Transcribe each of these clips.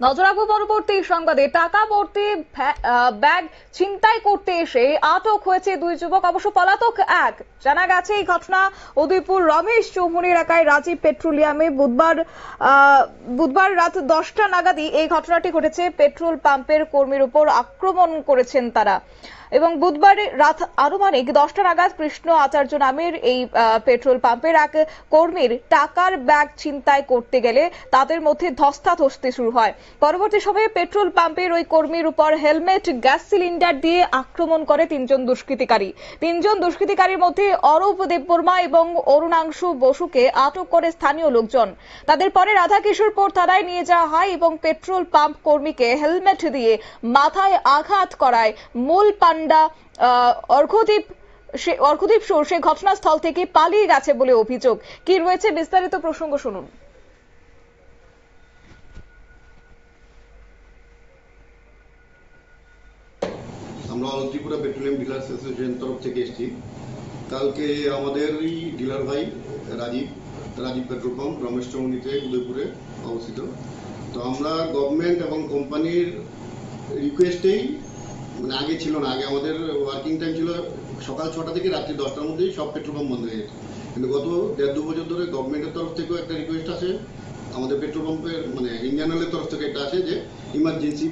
নজর রাখবো পরবর্তী সংবাদে। টাকা ভর্তি ব্যাগ ছিনতাই করতে এসে আটক হয়েছে দুই যুবক, অবশ্য পলাতক এক। জানা গেছে এই ঘটনা উদয়পুর রমেশ চৌমুহনী এলাকায় রাজীব পেট্রোলিয়ামে বুধবার রাত 10টা নাগাদই এই ঘটনাটি ঘটেছে। পেট্রোল পাম্পের কর্মীর উপর আক্রমণ করেছেন তারা এবং বুধবার রাত আনুমানিক 10টা নাগাদ কৃষ্ণ আচার্য নামের এই পেট্রোল পাম্পের এক কর্মীর টাকার ব্যাগ ছিনতাই করতে গেলে তাদের মধ্যে ধস্তাধস্তি শুরু হয়। পরবর্তী সময়ে পেট্রোল পাম্পের ওই কর্মীর উপর হেলমেট, গ্যাস সিলিন্ডার দিয়ে আক্রমণ করে তিনজন দুষ্কৃতিকারীর মধ্যে অরূপ দেববর্মা এবং অরুণাংশু বসুকে আটক করে স্থানীয় লোকজন। তাদের পরে রাধাকিশোরপুর থানায় নিয়ে যাওয়া হয় এবং পেট্রোল পাম্প কর্মীকে হেলমেট দিয়ে মাথায় আঘাত করায় মূল পান্ডা অর্ঘদীপ সুর সে ঘটনাস্থল থেকে পালিয়ে গেছে বলে অভিযোগ। কি রয়েছে বিস্তারিত প্রসঙ্গ শুনুন। আমরা ত্রিপুরা পেট্রোলিয়াম ডিলার্স অ্যাসোসিয়েশন তরফ থেকে এসেছি। কালকে আমাদের ডিলার ভাই রাজীব পেট্রোল পাম্প রমেশ চৌমুহনীতে উদয়পুরে অবস্থিত। তো আমরা গভর্নমেন্ট এবং কোম্পানির রিকোয়েস্টেই, মানে আগে ছিল না, আগে আমাদের ওয়ার্কিং টাইম ছিল সকাল 6টা থেকে রাত্রি 10টার মধ্যেই সব পেট্রোল পাম্প বন্ধ হয়ে যেত। কিন্তু গত 1.5-2 বছর ধরে গভর্নমেন্টের তরফ থেকেও একটা রিকোয়েস্ট আছে, আমাদের পেট্রোল পাম্পের মানে ইন্ডিয়ান অয়েলের তরফ থেকে একটা আছে যে ইমার্জেন্সি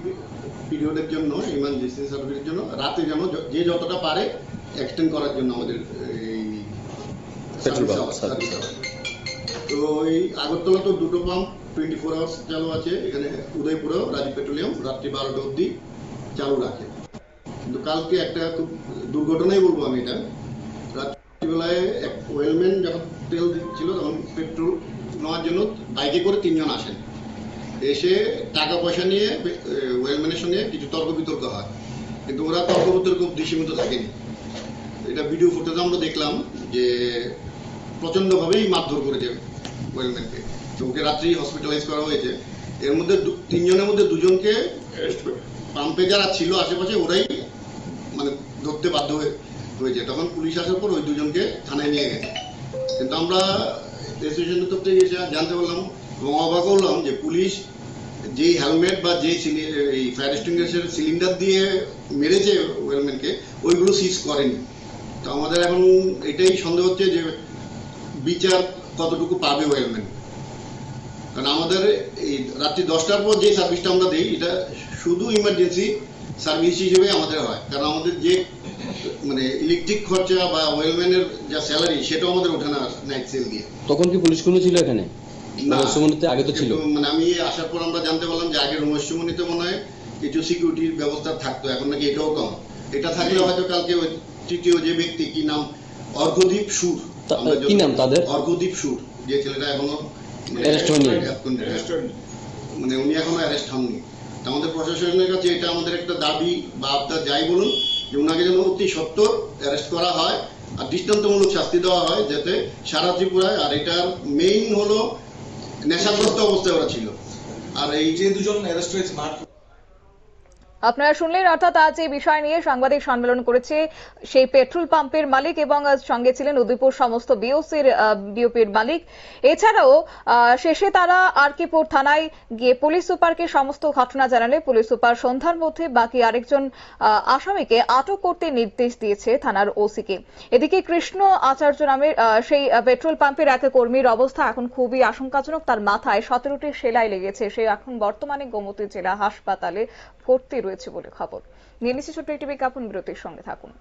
পিরিয়ডের জন্য, ইমার্জেন্সি সার্ভিসের জন্য রাতে যেন যে যতটা পারে এক্সটেন্ড করার জন্য আমাদের এই সার্ভিস। তো এই আগরতলা তো দুটো পাম্প 24 আওয়ার্স চালু আছে, এখানে উদয়পুরেও রাজীব পেট্রোলিয়াম রাত্রি 12টা অবধি চালু রাখে। কিন্তু কালকে একটা খুব দুর্ঘটনাই বলবো আমি এটা। রাত্রিবেলায় এক ওয়েলম্যান যখন তেল দিচ্ছিল তখন পেট্রোল নেওয়ার জন্য বাইকে করে 3 জন আসেন। এসে টাকা পয়সা নিয়ে ওয়েলম্যানের সঙ্গে কিছু তর্ক বিতর্ক হয়, কিন্তু ওরা তর্ক বিতর্ক দৃশ্যমিত থাকেনি। এটা ভিডিও ফুটেজে আমরা দেখলাম যে প্রচন্ডভাবেই মারধর করেছে ওয়েলম্যানকে, ওকে রাত্রি হসপিটালাইজ করা হয়েছে। এর মধ্যে 3 জনের মধ্যে 2 জনকে পাম্পে যারা ছিল আশেপাশে ওরাই মানে ধরতে বাধ্য হয়েছে। তখন পুলিশ আসার পর ওই 2 জনকে থানায় নিয়ে গেছে। কিন্তু আমরা অ্যাসোসিয়েশনের তরফ থেকে এসে জানতে পারলাম এবং অবাক হলাম যে পুলিশ যেই হেলমেট বা যেই ফায়ার এক্সটিংগুইশার সিলিন্ডার দিয়ে মেরেছে ওয়েলম্যানকে ওইগুলো সিজ করেনি। তো আমাদের এখন এটাই সন্দেহ হচ্ছে যে বিচার কতটুকু পাবে ওয়েলম্যান, কারণ আমাদের এই রাত্রি 10টার পর যে সার্ভিসটা আমরা দিই এটা শুধু ইমার্জেন্সি সার্ভিস হিসেবে আমাদের হয়, কারণ আমাদের যে মানে ইলেকট্রিক খরচা বা ওয়েলম্যানের যা স্যালারি সেটাও আমাদের ওঠে না নাইট সেল দিয়ে। তখন কি পুলিশ কোনো ছিল এখানে? আগে তো ছিল, মানে আমি আসার পর আমরা জানতে পারলাম যে আগে রমেশ চৌমুহনীতে মনে হয় কিছু সিকিউরিটির ব্যবস্থা থাকতো, এখন নাকি এটাও কম। এটা থাকলে হয়তো কালকে ওই তৃতীয় যে ব্যক্তি, কি নাম, অর্ঘদীপ সুর, কি নাম তাদের? অর্ঘদীপ সুর, যে ছেলেটা এখনো মানে উনি এখনো অ্যারেস্ট হননি। আমাদের প্রশাসনের কাছে এটা আমাদের একটা দাবি বা আবদার যাই বলুন, যে উনাকে যেন অতি সত্বর অ্যারেস্ট করা হয় আর দৃষ্টান্তমূলক শাস্তি দেওয়া হয় যাতে সারা ত্রিপুরায়। আর এটার মেইন হলো নেশাগ্রস্ত অবস্থায় ওরা ছিল। আর এই যে 2 জন অ্যারেস্ট হয়েছে, আপনারা শুনলেন, অর্থাৎ আজ এই বিষয় নিয়ে সাংবাদিক সম্মেলন করেছে সেই পেট্রোল পাম্পের মালিক এবং সঙ্গে ছিলেন উদয়পুর সমস্ত বিওপির মালিক। এছাড়াও শেষে তারা আরকেপুর থানায় গিয়ে পুলিশ সুপারকে সমস্ত ঘটনা জানালে পুলিশ সুপার সন্ধ্যার মধ্যে বাকি আরেকজন আসামিকে আটক করতে নির্দেশ দিয়েছে থানার ওসিকে। এদিকে কৃষ্ণ আচার্য নামের সেই পেট্রোল পাম্পের এক কর্মীর অবস্থা এখন খুবই আশঙ্কাজনক। তার মাথায় 17টি সেলাই লেগেছে। সে এখন বর্তমানে গোমতী জেলা হাসপাতালে ভর্তি রয়েছে বলে খবর। নিয়ে নিচ্ছি ছোট্ট একটি বিজ্ঞাপন বিরতির, সঙ্গে থাকুন।